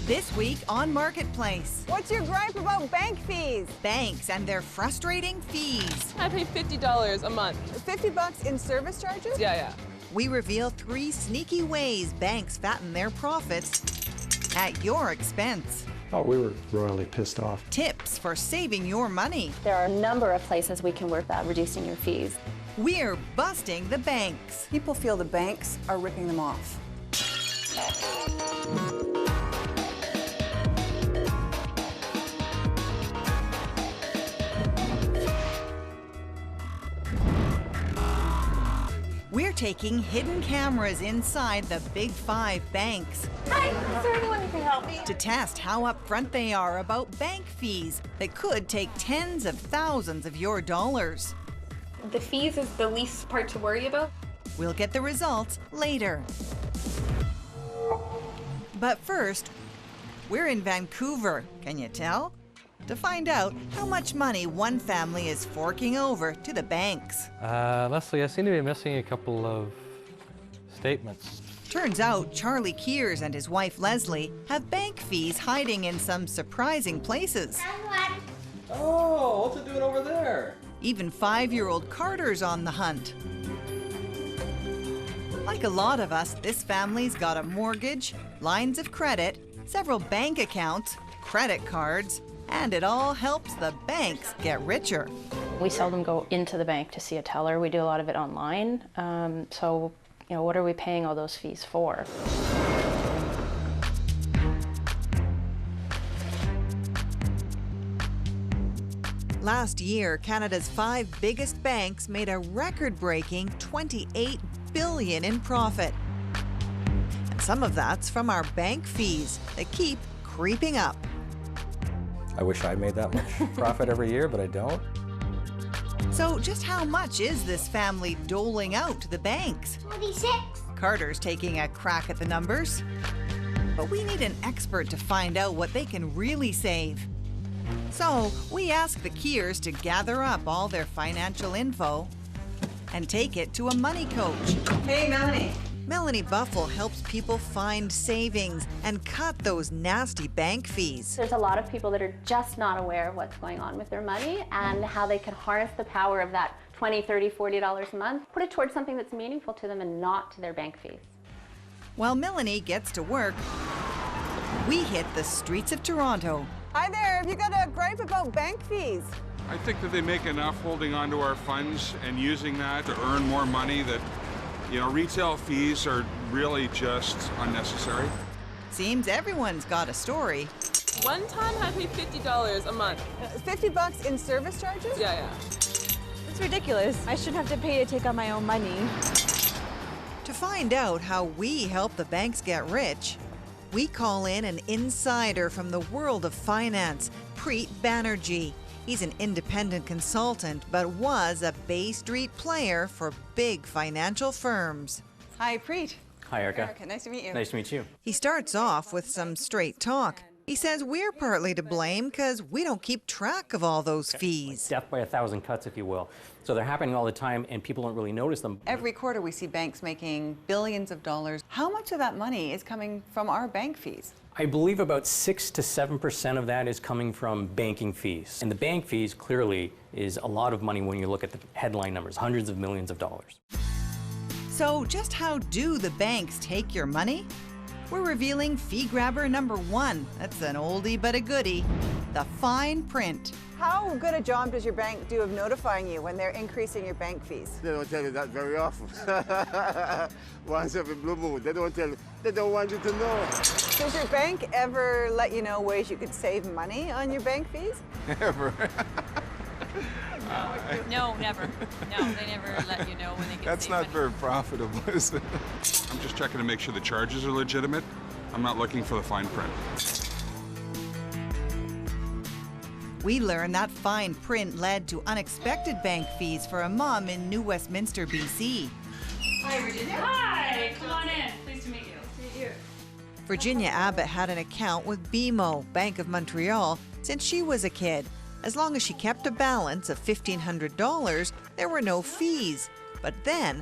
This week on Marketplace. What's your gripe about bank fees? Banks and their frustrating fees. I pay $50 a month. 50 bucks in service charges? Yeah. We reveal 3 sneaky ways banks fatten their profits at your expense. Oh, we were royally pissed off. Tips for saving your money. There are a number of places we can work at reducing your fees. We're busting the banks. People feel the banks are ripping them off. We're taking hidden cameras inside the Big 5 banks. Hi, is there anyone who can help me? To test how upfront they are about bank fees that could take tens of thousands of your dollars. The fees is the least part to worry about. We'll get the results later. But first, we're in Vancouver, can you tell? To find out how much money one family is forking over to the banks. Leslie, I seem to be missing a couple of statements. Turns out Charlie Kears and his wife Leslie have bank fees hiding in some surprising places. Oh, what's it doing over there? Even 5-year-old Carter's on the hunt. Like a lot of us, this family's got a mortgage, lines of credit, several bank accounts, credit cards, and it all helps the banks get richer. We seldom go into the bank to see a teller. We do a lot of it online. So, what are we paying all those fees for? Last year, Canada's 5 biggest banks made a record-breaking $28 billion in profit. And some of that's from our bank fees that keep creeping up. I wish I made that much profit every year, but I don't. So just how much is this family doling out to the banks? 46. Carter's taking a crack at the numbers. But we need an expert to find out what they can really save. So we asked the Kears to gather up all their financial info and take it to a money coach. Hey, Melanie. Melanie Buffle helps people find savings and cut those nasty bank fees. There's a lot of people that are just not aware of what's going on with their money and how they can harness the power of that $20, $30, $40 a month, put it towards something that's meaningful to them and not to their bank fees. While Melanie gets to work, we hit the streets of Toronto. Hi there, have you got a gripe about bank fees? I think that they make enough holding on to our funds and using that to earn more money that, retail fees are really just unnecessary. Seems everyone's got a story. One time I paid $50 a month. 50 bucks in service charges? Yeah. It's ridiculous. I shouldn't have to pay to take out my own money. To find out how we help the banks get rich, we call in an insider from the world of finance, Preet Banerjee. He's an independent consultant, but was a Bay Street player for big financial firms. Hi, Preet. Hi, Erica. Erica, nice to meet you. Nice to meet you. He starts off with some straight talk. He says we're partly to blame because we don't keep track of all those fees. Death by 1,000 cuts, if you will. So they're happening all the time, and people don't really notice them. Every quarter we see banks making billions of dollars. How much of that money is coming from our bank fees? I believe about 6 to 7% of that is coming from banking fees. And the bank fees clearly is a lot of money when you look at the headline numbers, hundreds of millions of dollars. So just how do the banks take your money? We're revealing fee grabber number 1. That's an oldie but a goodie, the fine print. How good a job does your bank do of notifying you when they're increasing your bank fees? They don't tell you that very often. Once every blue moon, they don't tell you. They don't want you to know. Does your bank ever let you know ways you could save money on your bank fees? Ever. No, never. No, they never let you know when they get That's not very profitable, is it? I'm just checking to make sure the charges are legitimate. I'm not looking for the fine print. We learned that fine print led to unexpected bank fees for a mom in New Westminster, BC. Hi, Virginia. Hi, come on in. Pleased to meet you. See you. Virginia Abbott had an account with BMO, Bank of Montreal, since she was a kid. As long as she kept a balance of $1,500, there were no fees. But then,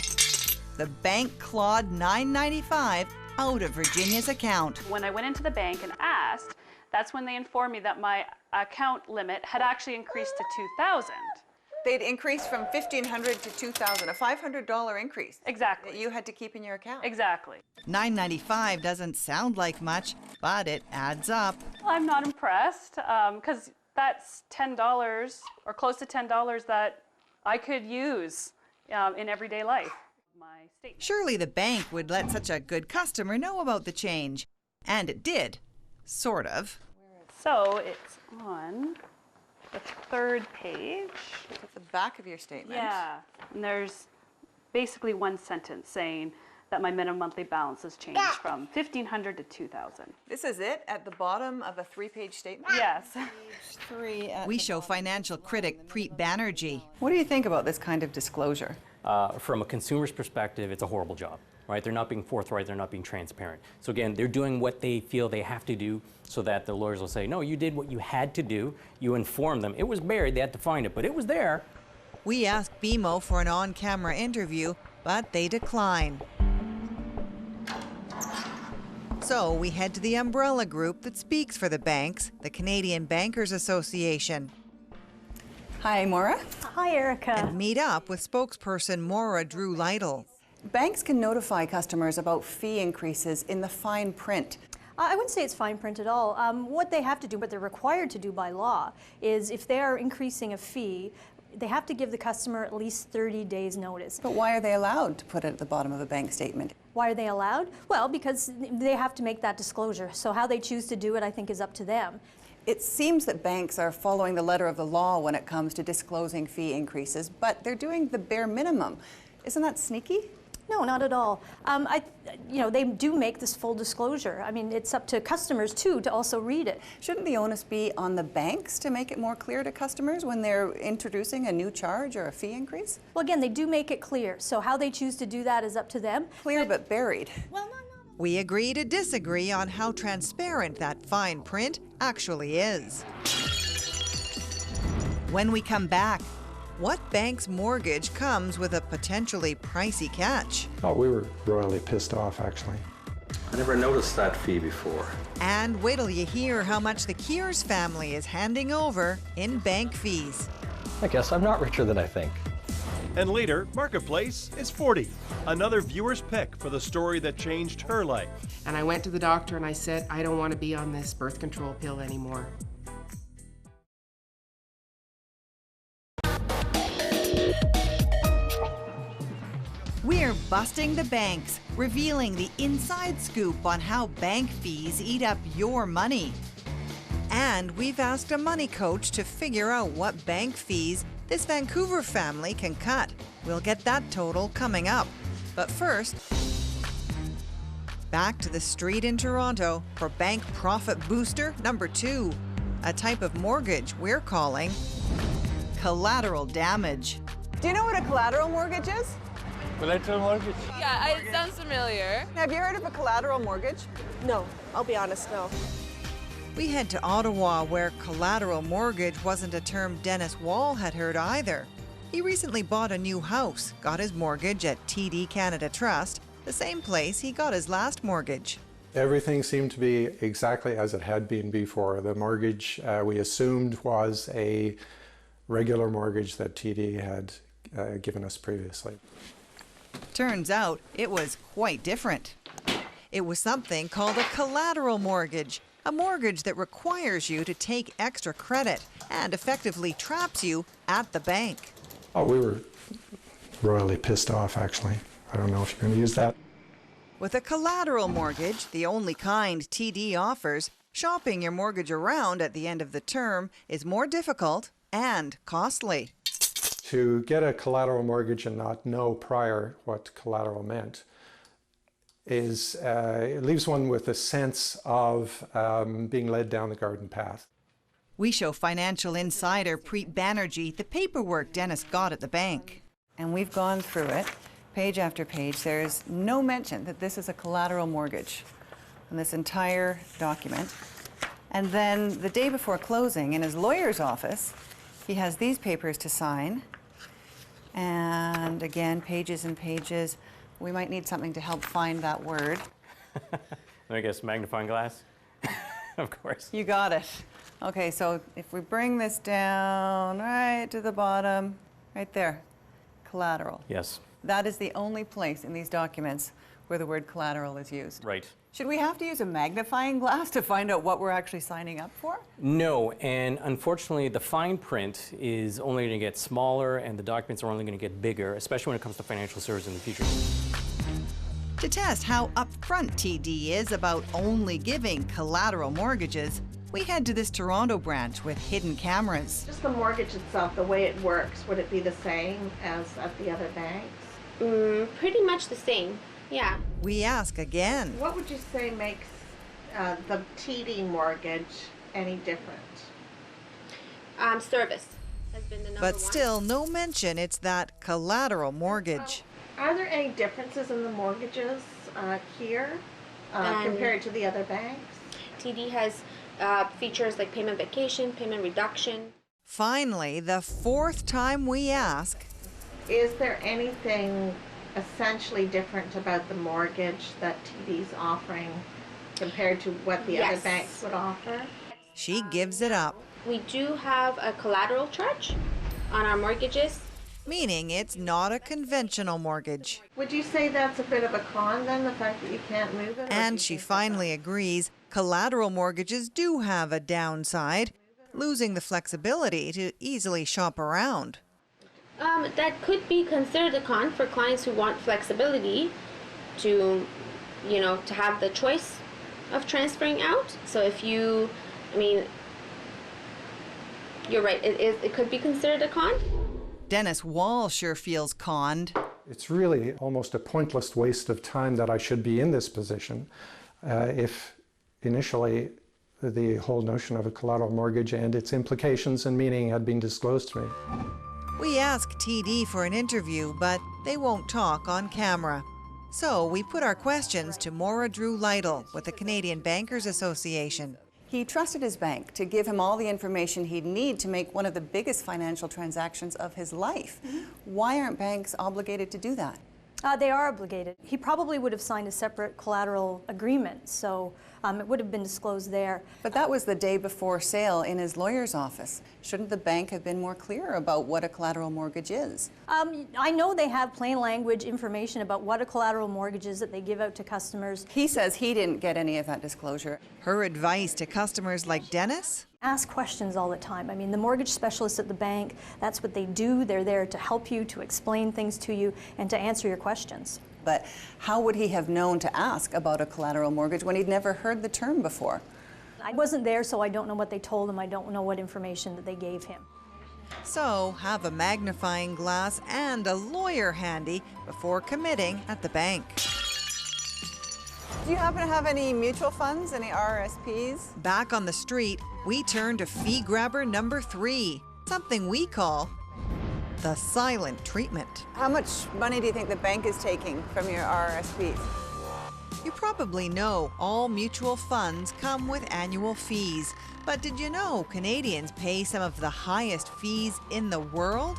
the bank clawed $9.95 out of Virginia's account. When I went into the bank and asked, that's when they informed me that my account limit had actually increased to $2,000. They'd increased from $1,500 to $2,000, a $500 increase. Exactly. That you had to keep in your account. Exactly. $9.95 doesn't sound like much, but it adds up. Well, I'm not impressed because that's $10 or close to $10 that I could use in everyday life. My statement. Surely the bank would let such a good customer know about the change. And it did. Sort of. So it's on the third page. At the back of your statement. Yeah. And there's basically one sentence saying that my minimum monthly balance has changed from $1,500 to $2,000. This is it at the bottom of a 3-page statement? Yes. Page 3 at We the show bottom. financial critic Preet Banerjee. What do you think about this kind of disclosure? From a consumer's perspective, it's a horrible job, right? They're not being forthright, they're not being transparent. So again, they're doing what they feel they have to do so that the lawyers will say, no, you did what you had to do, you informed them. It was buried, they had to find it, but it was there. We asked BMO for an on-camera interview, but they decline. So we head to the umbrella group that speaks for the banks, the Canadian Bankers Association. Hi, Maura. Hi, Erica. And meet up with spokesperson Maura Drew Lytle. Banks can notify customers about fee increases in the fine print. I wouldn't say it's fine print at all. What they have to do, what they're required to do by law, is if they are increasing a fee, they have to give the customer at least 30 days notice. But why are they allowed to put it at the bottom of a bank statement? Why are they allowed? Well, because they have to make that disclosure. So how they choose to do it, I think, is up to them. It seems that banks are following the letter of the law when it comes to disclosing fee increases, but they're doing the bare minimum. Isn't that sneaky? No, not at all. They do make this full disclosure. I mean, it's up to customers, too, to also read it. Shouldn't the onus be on the banks to make it more clear to customers when they're introducing a new charge or a fee increase? Well, again, they do make it clear. So how they choose to do that is up to them. Clear but buried. Well, no. We agree to disagree on how transparent that fine print actually is. When we come back, what bank's mortgage comes with a potentially pricey catch? Oh, we were royally pissed off, actually. I never noticed that fee before. And wait till you hear how much the Kears family is handing over in bank fees. I guess I'm not richer than I think. And later, Marketplace is 40. Another viewer's pick for the story that changed her life. And I went to the doctor and I said, I don't want to be on this birth control pill anymore. We're busting the banks, revealing the inside scoop on how bank fees eat up your money. And we've asked a money coach to figure out what bank fees this Vancouver family can cut. We'll get that total coming up. But first, back to the street in Toronto for Bank Profit Booster number 2, a type of mortgage we're calling collateral damage. Do you know what a collateral mortgage is? Collateral mortgage? Yeah, it sounds familiar. Have you heard of a collateral mortgage? No, I'll be honest, no. We head to Ottawa, where collateral mortgage wasn't a term Dennis Wall had heard either. He recently bought a new house, got his mortgage at TD Canada Trust, the same place he got his last mortgage. Everything seemed to be exactly as it had been before. The mortgage we assumed was a regular mortgage that TD had given us previously. Turns out it was quite different. It was something called a collateral mortgage, a mortgage that requires you to take extra credit and effectively traps you at the bank. Oh, we were royally pissed off, actually. I don't know if you're going to use that. With a collateral mortgage, the only kind TD offers, shopping your mortgage around at the end of the term is more difficult and costly. To get a collateral mortgage and not know prior what collateral meant is, it leaves one with a sense of being led down the garden path. We show financial insider Preet Banerjee the paperwork Dennis got at the bank. And we've gone through it, page after page. There's no mention that this is a collateral mortgage in this entire document. And then the day before closing, in his lawyer's office, he has these papers to sign. And again, pages and pages. We might need something to help find that word. I guess magnifying glass, of course. You got it. Okay, so if we bring this down right to the bottom, right there, collateral. Yes. That is the only place in these documents where the word collateral is used. Right. Should we have to use a magnifying glass to find out what we're actually signing up for? No, and unfortunately the fine print is only going to get smaller and the documents are only going to get bigger, especially when it comes to financial services in the future. To test how upfront TD is about only giving collateral mortgages, we head to this Toronto branch with hidden cameras. Just the mortgage itself, the way it works, would it be the same as at the other banks? Pretty much the same, yeah. We ask again. What would you say makes the TD mortgage any different? Service has been the number one. But still, no mention it's that collateral mortgage. Are there any differences in the mortgages here compared to the other banks? TD has features like payment vacation, payment reduction. Finally, the fourth time we ask, is there anything essentially different about the mortgage that TD's offering compared to what the other banks would offer? She gives it up. We do have a collateral charge on our mortgages. Meaning it's not a conventional mortgage. Would you say that's a bit of a con then, the fact that you can't move it? And she finally agrees collateral mortgages do have a downside, losing the flexibility to easily shop around. That could be considered a con for clients who want flexibility to, to have the choice of transferring out. So if you, you're right, it could be considered a con. Dennis Wall sure feels conned. It's really almost a pointless waste of time that I should be in this position if initially the whole notion of a collateral mortgage and its implications and meaning had been disclosed to me. We ask TD for an interview, but they won't talk on camera. So we put our questions to Maura Drew Lytle with the Canadian Bankers Association. He trusted his bank to give him all the information he'd need to make one of the biggest financial transactions of his life. Why aren't banks obligated to do that? They are obligated. He probably would have signed a separate collateral agreement, so it would have been disclosed there. But that was the day before sale in his lawyer's office. Shouldn't the bank have been more clear about what a collateral mortgage is? I know they have plain language information about what a collateral mortgage is that they give out to customers. He says he didn't get any of that disclosure. Her advice to customers like Dennis? Ask questions all the time. The mortgage specialists at the bank, that's what they do. They're there to help you, to explain things to you, and to answer your questions. But how would he have known to ask about a collateral mortgage when he'd never heard the term before? I wasn't there, so I don't know what they told him. I don't know what information that they gave him. So have a magnifying glass and a lawyer handy before committing at the bank. Do you happen to have any mutual funds, any RRSPs? Back on the street, we turn to fee grabber number 3, something we call the silent treatment. How much money do you think the bank is taking from your RRSPs? You probably know all mutual funds come with annual fees, but did you know Canadians pay some of the highest fees in the world?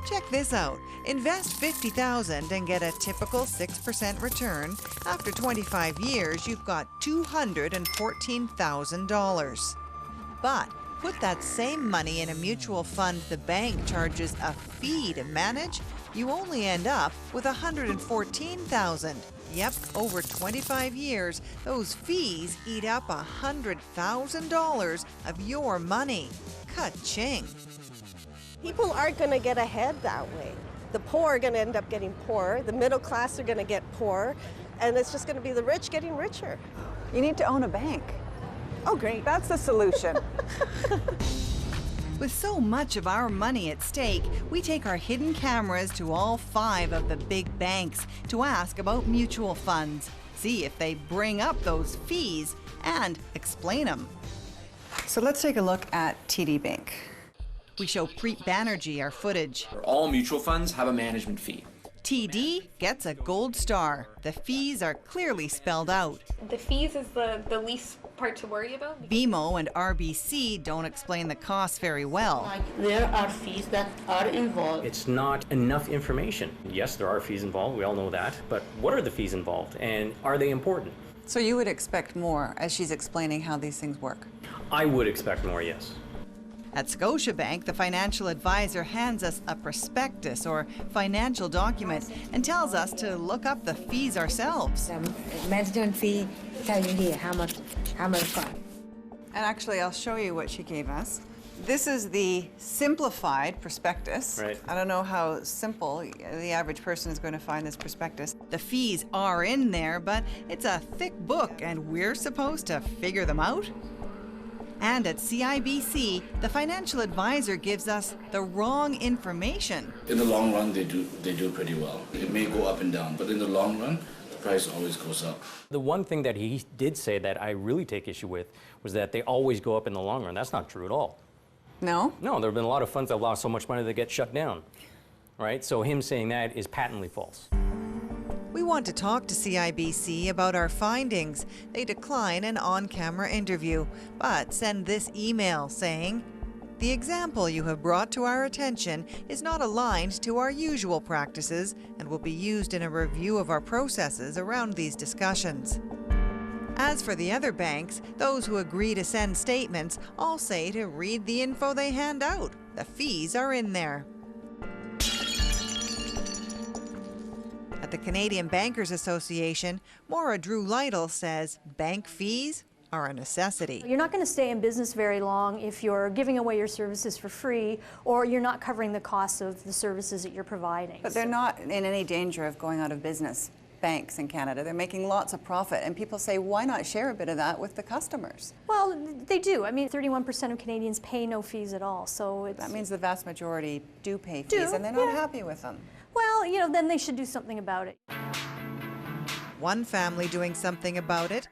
Check this out. Invest $50,000 and get a typical 6% return. After 25 years, you've got $214,000. But put that same money in a mutual fund the bank charges a fee to manage, you only end up with $114,000. Yep, over 25 years, those fees eat up $100,000 of your money. Ka-ching. People aren't going to get ahead that way. The poor are going to end up getting poorer, the middle class are going to get poorer, and it's just going to be the rich getting richer. You need to own a bank. Oh, great. That's the solution. With so much of our money at stake, we take our hidden cameras to all 5 of the big banks to ask about mutual funds, see if they bring up those fees, and explain them. So let's take a look at TD Bank. We show Preet Banerjee our footage. All mutual funds have a management fee. TD gets a gold star. The fees are clearly spelled out. The fees is the least part to worry about. BMO and RBC don't explain the costs very well. There are fees that are involved. It's not enough information. Yes, there are fees involved, we all know that, but what are the fees involved and are they important? So you would expect more as she's explaining how these things work? I would expect more, yes. At Scotiabank, the financial advisor hands us a prospectus or financial document and tells us to look up the fees ourselves. Management fee tell you here how much cost. And actually, I'll show you what she gave us. This is the simplified prospectus. Right. I don't know how simple the average person is going to find this prospectus. The fees are in there, but it's a thick book and we're supposed to figure them out? And at CIBC, the financial advisor gives us the wrong information. In the long run, they do pretty well. It may go up and down, but in the long run, the price always goes up. The one thing that he did say that I really take issue with was that they always go up in the long run. That's not true at all. No? No, there have been a lot of funds that lost so much money they get shut down, right? So him saying that is patently false. We want to talk to CIBC about our findings. They decline an on-camera interview, but send this email saying, "The example you have brought to our attention is not aligned to our usual practices and will be used in a review of our processes around these discussions." As for the other banks, those who agree to send statements all say to read the info they hand out. The fees are in there. At the Canadian Bankers Association, Maura Drew-Lytle says bank fees are a necessity. You're not going to stay in business very long if you're giving away your services for free or you're not covering the costs of the services that you're providing. But they're not in any danger of going out of business, banks in Canada. They're making lots of profit, and people say, why not share a bit of that with the customers? Well, they do. I mean, 31% of Canadians pay no fees at all, so that means the vast majority do pay fees, and they're not happy with them. Well, you know, then they should do something about it. One family doing something about it,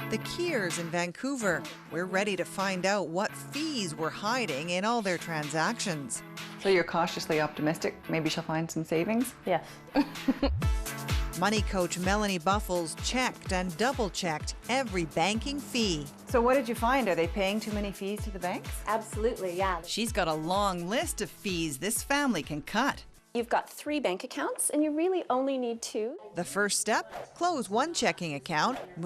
the Keers in Vancouver. We're ready to find out what fees were hiding in all their transactions. So you're cautiously optimistic? Maybe she'll find some savings? Yes. Money coach Melanie Buffles checked and double-checked every banking fee. So what did you find? Are they paying too many fees to the banks? Absolutely, yeah. She's got a long list of fees this family can cut. You've got 3 bank accounts, and you really only need 2. The first step, close one checking account, move